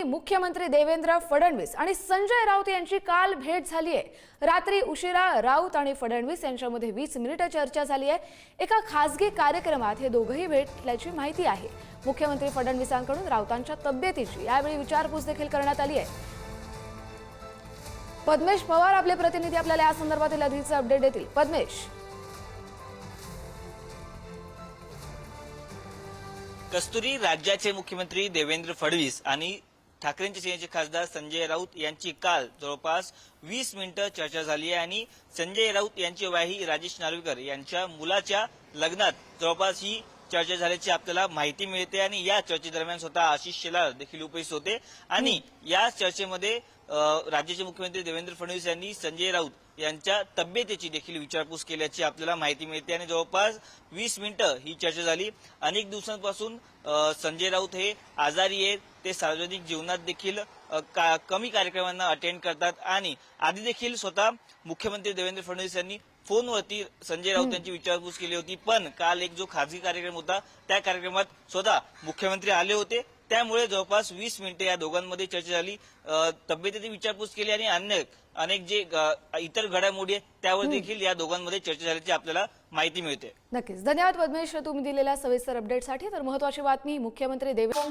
मुख्यमंत्री देवेंद्र फडणवीस आणि संजय राऊत यांची काल भेट झाली आहे। रात्री उशिरा राऊत आणि फडणवीस यांच्यामध्ये 20 मिनिटे चर्चा झाली आहे। एका खासगी कार्यक्रमात हे दोघंही भेटल्याची माहिती आहे। मुख्यमंत्री फडणवीसांकडून राऊतांच्या तब्येतीची यावेळी विचारपूस देखील करण्यात आली आहे। पद्मेश पवार आपले प्रतिनिधी आपल्याला या संदर्भातील अधिकचे अपडेट देतील। पद्मेश, कस्तुरी, राज्याचे मुख्यमंत्री देवेंद्र फडणवीस आणि ठाकरेंचे सेनेचे खासदार संजय राऊत यांची काल जवळपास 20 मिनिटं चर्चा झाली आहे आणि संजय राऊत यांची वाही राजेश नार्वेकर यांच्या मुलाच्या लग्नात जवळपास ही चर्चा झाल्याची आपल्याला माहिती मिळते आणि या चर्चेदरम्यान स्वतः आशिष शेलार देखील उपस्थित होते आणि या चर्चेमध्ये राज्याचे मुख्यमंत्री देवेंद्र फडणवीस यांनी संजय राऊत यांच्या तब्येतीची देखील विचारपूस केल्याची आपल्याला माहिती मिळते आणि जवळपास 20 मिनिटं ही चर्चा झाली। अनेक दिवसांपासून संजय राऊत हे आजारी आहेत, ते सार्वजनिक जीवनात देखील कमी कार्यक्रमांना अटेंड करतात आणि आधी देखील स्वतः मुख्यमंत्री देवेंद्र फडणवीस यांनी फोनवरती संजय राऊत यांची विचारपूस केली होती। पण काल एक जो खासगी कार्यक्रम होता त्या कार्यक्रमात स्वतः मुख्यमंत्री आले होते, त्यामुळे जवळपास 20 मिनिटे या दोघांमध्ये चर्चा झाली, तब्येतीची विचारपूस केली आणि अनेक जे इतर घडामोडी आहेत त्यावर देखील या दोघांमध्ये चर्चा झाल्याची आपल्याला माहिती मिळते। नक्कीच धन्यवाद पद्मेश, तुम्ही दिलेल्या सविस्तर अपडेटसाठी। तर महत्त्वाची बातमी, मुख्यमंत्री देवेंद्र